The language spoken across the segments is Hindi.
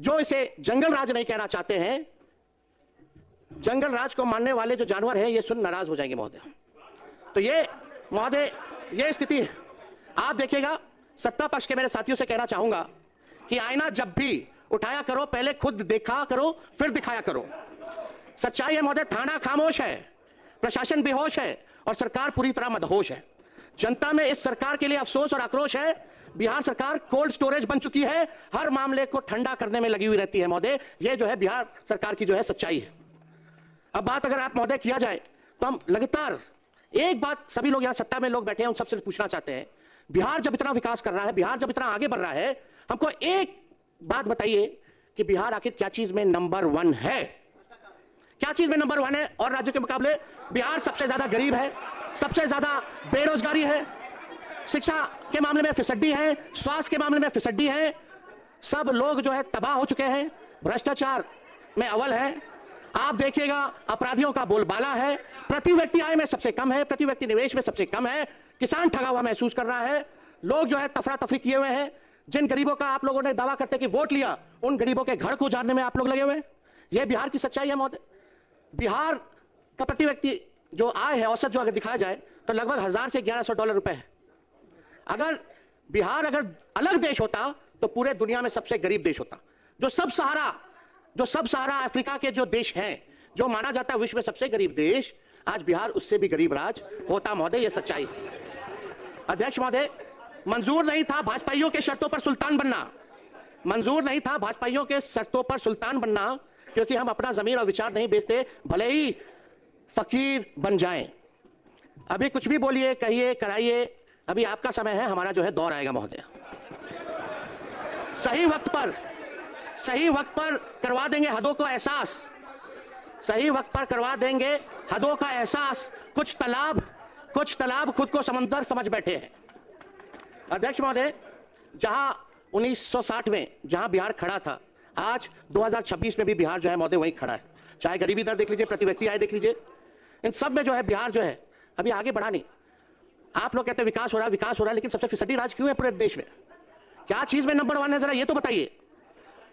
जो इसे जंगल राज नहीं कहना चाहते हैं, जंगल राज को मानने वाले जो जानवर हैं ये सुन नाराज हो जाएंगे महोदय। तो ये महोदय ये स्थिति है। आप देखिएगा, सत्ता पक्ष के मेरे साथियों से कहना चाहूंगा कि आईना जब भी उठाया करो पहले खुद देखा करो फिर दिखाया करो। सच्चाई है महोदय, थाना खामोश है, प्रशासन बेहोश है और सरकार पूरी तरह मदहोश है। जनता में इस सरकार के लिए अफसोस और आक्रोश है। बिहार सरकार कोल्ड स्टोरेज बन चुकी है, हर मामले को ठंडा करने में लगी हुई रहती है महोदय। यह जो है बिहार सरकार की जो है सच्चाई है। अब बात अगर आप महोदय किया जाए तो हम लगातार एक बात सभी लोग यहां सत्ता में लोग बैठे हैं उन सबसे पूछना चाहते हैं, बिहार जब इतना विकास कर रहा है, बिहार जब इतना आगे बढ़ रहा है, हमको एक बात बताइए कि बिहार आखिर क्या चीज में नंबर 1 है? क्या चीज में नंबर 1 है? और राज्यों के मुकाबले बिहार सबसे ज्यादा गरीब है, सबसे ज्यादा बेरोजगारी है, शिक्षा के मामले में फिसड्डी है, स्वास्थ्य के मामले में फिसड्डी है, सब लोग जो है तबाह हो चुके हैं, भ्रष्टाचार में अव्वल है। आप देखिएगा अपराधियों का बोलबाला है, प्रति व्यक्ति आय में सबसे कम है, प्रति व्यक्ति निवेश में सबसे कम है, किसान ठगा हुआ महसूस कर रहा है, लोग जो है तफरा तफरी किए हुए हैं। जिन गरीबों का आप लोगों ने दावा करते कि वोट लिया, उन गरीबों के घर को उजाड़ने में आप लोग लगे हुए हैं। यह बिहार की सच्चाई है महोदय। बिहार का प्रति व्यक्ति जो आय है औसत जो अगर दिखाया जाए तो लगभग 1000 से $1100 रुपए है। अगर बिहार अगर अलग देश होता तो पूरे दुनिया में सबसे गरीब देश होता। जो सब सहारा अफ्रीका के जो देश हैं, जो माना जाता है विश्व में सबसे गरीब देश, आज बिहार उससे भी गरीब राज होता महोदय। यह सच्चाई है। अध्यक्ष महोदय, मंजूर नहीं था भाजपाइयों के शर्तों पर सुल्तान बनना, मंजूर नहीं था भाजपाइयों के शर्तों पर सुल्तान बनना, क्योंकि हम अपना जमीन और विचार नहीं बेचते, भले ही फकीर बन जाएं। अभी कुछ भी बोलिए, कहिए, कराइए, अभी आपका समय है, हमारा जो है दौर आएगा महोदय। सही वक्त पर करवा देंगे हदों को एहसास, सही वक्त पर करवा देंगे हदों का एहसास। कुछ तालाब खुद को समंदर समझ बैठे हैं। अध्यक्ष महोदय, जहां 1960 में जहां बिहार खड़ा था, आज 2026 में भी बिहार जो है महोदय वहीं खड़ा है। चाहे गरीबी दर देख लीजिए, प्रति व्यक्ति आय देख लीजिए, इन सब में जो है बिहार जो है अभी आगे बढ़ा नहीं। आप लोग कहते हैं विकास हो रहा है, लेकिन सबसे फिसड्डी राज क्यों है पूरे देश में? क्या चीज में नंबर 1 है, जरा ये तो बताइए।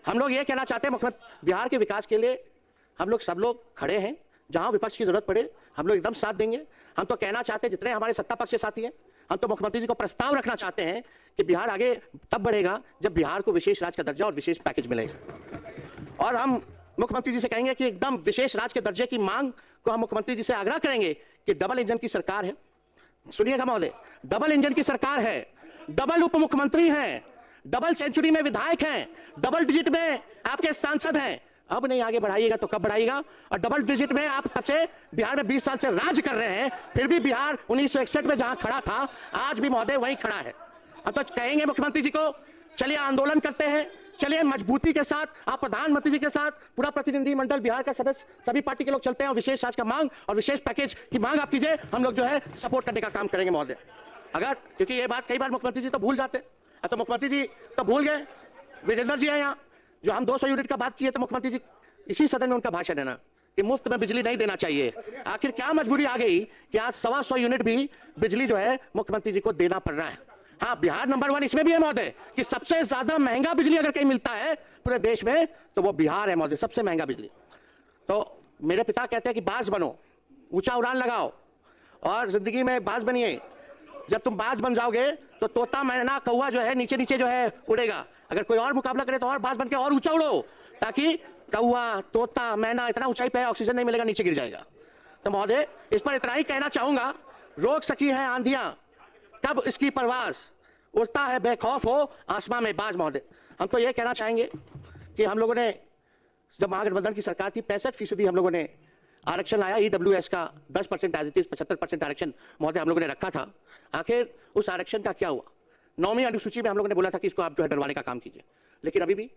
हम लोग ये कहना चाहते हैं मुख्यमंत्री, बिहार के विकास के लिए हम लोग सब लोग खड़े हैं, जहां विपक्ष की जरूरत पड़े हम लोग एकदम साथ देंगे। हम तो कहना चाहते हैं, जितने हमारे सत्ता पक्ष के साथी हैं, हम तो मुख्यमंत्री जी को प्रस्ताव रखना चाहते हैं कि बिहार आगे तब बढ़ेगा जब बिहार को विशेष राज्य का दर्जा और विशेष पैकेज मिलेगा। और हम मुख्यमंत्री जी से कहेंगे कि एकदम विशेष राज्य के दर्जे की मांग को हम मुख्यमंत्री जी से आग्रह करेंगे कि डबल इंजन की सरकार है, सुनिएगा महोदय, डबल इंजन की सरकार है, डबल उप मुख्यमंत्री हैं, डबल सेंचुरी में विधायक हैं, डबल डिजिट में आपके सांसद हैं। अब नहीं आगे बढ़ाइएगा तो कब बढ़ाइएगा? और डबल डिजिट में आप तब से बिहार में 20 साल से राज कर रहे हैं, फिर भी बिहार 1961 में जहां खड़ा था आज भी महोदय वहीं खड़ा है। अब तो कहेंगे मुख्यमंत्री जी को, चलिए आंदोलन करते हैं, चलिए मजबूती के साथ आप प्रधानमंत्री जी के साथ पूरा प्रतिनिधिमंडल बिहार का सदस्य सभी पार्टी के लोग चलते हैं और विशेष राज्य का मांग और विशेष पैकेज की मांग आप कीजिए, हम लोग जो है सपोर्ट करने का काम करेंगे महोदय। अगर क्योंकि ये बात कई बार मुख्यमंत्री जी तो भूल जाते, अब तो मुख्यमंत्री जी तो भूल गए, विजेंद्र जी हैं यहाँ, जो हम 200 यूनिट का बात किए तो मुख्यमंत्री जी इसी सदन में उनका भाषण है ना कि मुफ्त में बिजली नहीं देना चाहिए। आखिर क्या मजबूरी आ गई कि आज 125 यूनिट भी बिजली जो है मुख्यमंत्री जी को देना पड़ रहा है। हाँ, बिहार नंबर 1 इसमें भी है महोदय कि सबसे ज्यादा महंगा बिजली अगर कहीं मिलता है पूरे देश में तो वो बिहार है महोदय, सबसे महंगा बिजली। तो मेरे पिता कहते हैं कि बाज बनो, ऊंचा उड़ान लगाओ और जिंदगी में बाज बनिए। जब तुम बाज बन जाओगे तो तोता मैना कौवा जो है नीचे नीचे जो है उड़ेगा। अगर कोई और मुकाबला करे तो और बाज बन के और ऊंचा उड़ो, ताकि कौवा तोता मैना इतना ऊंचाई पे ऑक्सीजन नहीं मिलेगा, नीचे गिर जाएगा। तो महोदय इस पर इतना ही कहना चाहूंगा, रोक सकी है आंधियां कब इसकी परवाज, उड़ता है बेखौफ हो आसमां में बाज। महोदय हम तो ये कहना चाहेंगे कि हम लोगों ने जब महागठबंधन की सरकार थी 65% हम लोगों ने आरक्षण लाया, ईडब्ल्यूएस का 10% एज इट इज 75% आरक्षण महोदय हम लोगों ने रखा था। आखिर उस आरक्षण का क्या हुआ? 9वीं अनुसूची में हम लोगों ने बोला था कि इसको आप जो है डलवाने का काम कीजिए, लेकिन अभी भी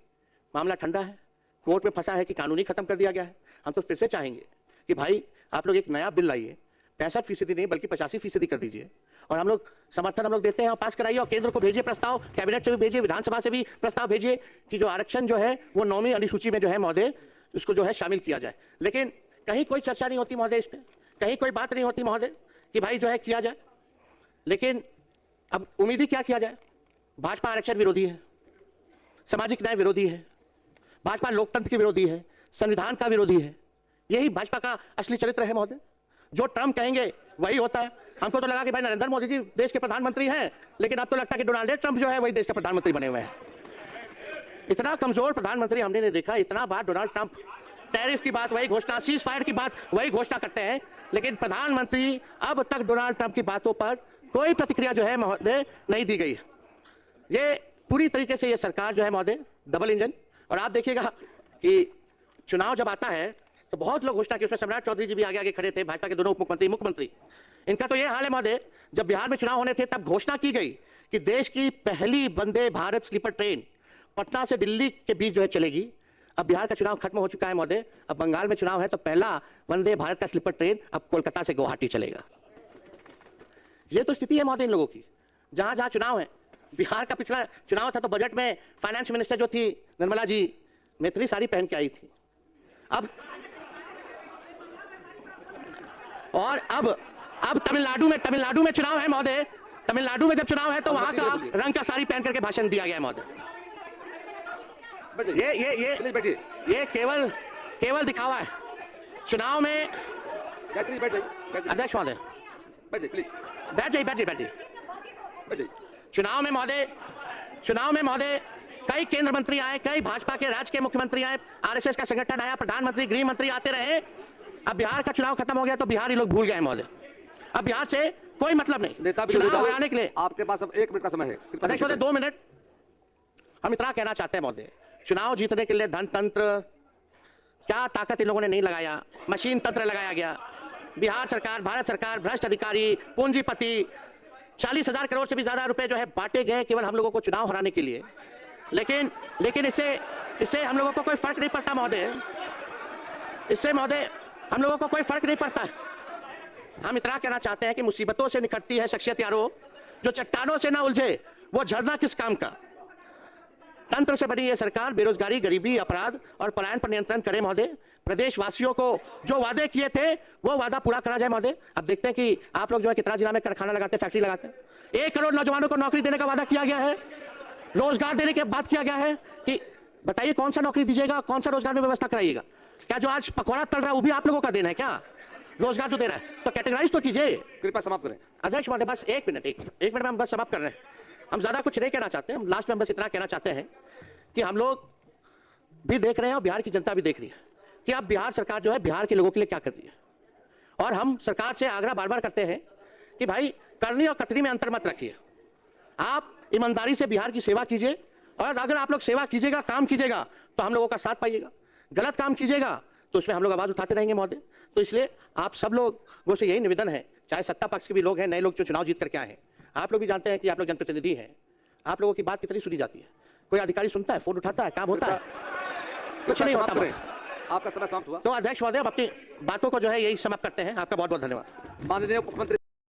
मामला ठंडा है, कोर्ट में फंसा है कि कानूनी खत्म कर दिया गया है। हम तो फिर से चाहेंगे कि भाई आप लोग एक नया बिल लाइए, 65% नहीं बल्कि 85% कर दीजिए, और हम लोग समर्थन हम लोग देते हैं, पास कराइए और केंद्र को भेजिए प्रस्ताव, कैबिनेट से भी भेजिए, विधानसभा से भी प्रस्ताव भेजिए कि जो आरक्षण जो है वो 9वीं अनुसूची में जो है महोदय उसको जो है शामिल किया जाए। लेकिन कहीं कोई चर्चा नहीं होती महोदय, इस पर कहीं कोई बात नहीं होती महोदय कि भाई जो है किया जाए। लेकिन अब उम्मीद ही क्या किया जाए? भाजपा आरक्षण विरोधी है, सामाजिक न्याय विरोधी है, भाजपा लोकतंत्र की विरोधी है, संविधान का विरोधी है। यही भाजपा का असली चरित्र है महोदय। जो ट्रम्प कहेंगे वही होता है। हमको तो लगा कि भाई नरेंद्र मोदी जी देश के प्रधानमंत्री हैं, लेकिन अब तो लगता है कि डोनाल्ड ट्रम्प जो है वही देश के प्रधानमंत्री बने हुए हैं। इतना कमजोर प्रधानमंत्री हमने नहीं देखा। इतना बार डोनाल्ड ट्रम्प टैरिफ की बात वही घोषणा, सीज फायर की बात वही घोषणा करते हैं, लेकिन प्रधानमंत्री अब तक डोनाल्ड ट्रम्प की बातों पर कोई प्रतिक्रिया जो है महोदय नहीं दी गई। ये पूरी तरीके से ये सरकार जो है महोदय डबल इंजन। और आप देखिएगा कि चुनाव जब आता है तो बहुत लोग घोषणा की, उसमें सम्राट चौधरी जी भी आगे आगे खड़े थे, भाजपा के दोनों मुख्यमंत्री। इनका तो ये हाल है महोदय, जब बिहार में चुनाव होने थे तब घोषणा की गई कि देश की पहली वंदे भारत स्लीपर ट्रेन पटना से दिल्ली के बीच जो है चलेगी। अब बिहार का चुनाव खत्म हो चुका है महोदय, अब बंगाल में चुनाव है, तो पहला वंदे भारत का स्लीपर ट्रेन अब कोलकाता से गुवाहाटी चलेगा। ये तो स्थिति है महोदय इन लोगों की। जहां जहां चुनाव है, बिहार का पिछला चुनाव था तो बजट में फाइनेंस मिनिस्टर जो थी निर्मला जी मैथिली साड़ी पहन के आई थी। अब तमिलनाडु में चुनाव है महोदय। तमिलनाडु में जब चुनाव है तो वहां का रंग का साड़ी पहन करके भाषण दिया गया है महोदय। ये केवल दिखावा है। चुनाव में अध्यक्ष महोदय बैठ जाइए। चुनाव में महोदय कई केंद्र मंत्री आए, कई भाजपा के राज्य के मुख्यमंत्री आए, आरएसएस का संगठन आया, प्रधानमंत्री, गृह मंत्री आते रहे। अब बिहार का चुनाव खत्म हो गया तो बिहार ही लोग भूल गए महोदय। अब बिहार से कोई मतलब नहीं। चुनाव हराने के लिए आपके पास अब 1 मिनट का समय है। अध्यक्ष महोदय 2 मिनट। हम इतना कहना चाहते हैं महोदय, चुनाव जीतने के लिए धन तंत्र क्या ताकत इन लोगों ने नहीं लगाया, मशीन तंत्र लगाया गया। बिहार सरकार, भारत सरकार, भ्रष्ट अधिकारी, पूंजीपति, 40,000 करोड़ से भी ज्यादा रुपए जो है बांटे गए केवल हम लोगों को चुनाव हराने के लिए। लेकिन इससे हम लोगों को कोई फर्क नहीं पड़ता महोदय। इससे महोदय हम लोगों को कोई फर्क नहीं पड़ता। हम इतना कहना चाहते हैं कि मुसीबतों से निकटती है शख्सियत यारो, जो चट्टानों से ना उलझे वो झरना किस काम का। तंत्र से बनी ये सरकार बेरोजगारी, गरीबी, अपराध और पलायन पर नियंत्रण करे महोदय। प्रदेशवासियों को जो वादे किए थे वो वादा पूरा करा जाए महोदय। अब देखते हैं कि आप लोग जो है कितना जिला में कारखाना लगाते हैं, फैक्ट्री लगाते हैं। 1 करोड़ नौजवानों को नौकरी देने का वादा किया गया है, रोजगार देने की बात किया गया है कि बताइए कौन सा नौकरी दीजिएगा, कौन सा रोजगार में व्यवस्था कराइएगा। क्या जो आज पकौड़ा तल रहा है वो भी आप लोगों का देना है क्या? रोजगार जो दे रहा है तो कैटेगराइज तो कीजिए। कृपया समाप्त करें। अध्यक्ष महोदय बस 1 मिनट में हम बस समाप्त कर रहे हैं। हम ज्यादा कुछ नहीं कहना चाहते, हम लास्ट में बस इतना कहना चाहते हैं कि हम लोग भी देख रहे हैं और बिहार की जनता भी देख रही है कि अब बिहार सरकार जो है बिहार के लोगों के लिए क्या कर रही है। और हम सरकार से आग्रह बार बार करते हैं कि भाई करनी और कतरी में अंतर मत रखिए। आप ईमानदारी से बिहार की सेवा कीजिए, और अगर आप लोग सेवा कीजिएगा, काम कीजिएगा तो हम लोगों का साथ पाइएगा। गलत काम कीजिएगा तो उसमें हम लोग आवाज उठाते रहेंगे महोदय। तो इसलिए आप सब लोगों से यही निवेदन है, चाहे सत्ता पक्ष के भी लोग हैं, नए लोग जो चुनाव जीत करके आए हैं, आप लोग भी जानते हैं कि आप लोग जनप्रतिनिधि हैं, आप लोगों की बात कितनी सुनी जाती है। कोई अधिकारी सुनता है, फोन उठाता है, काम होता है? कुछ नहीं होता। आपका समय समाप्त हुआ। तो अध्यक्ष महोदय अब अपनी बातों को जो है यही समाप्त करते हैं। आपका बहुत बहुत धन्यवाद। माननीय मुख्यमंत्री।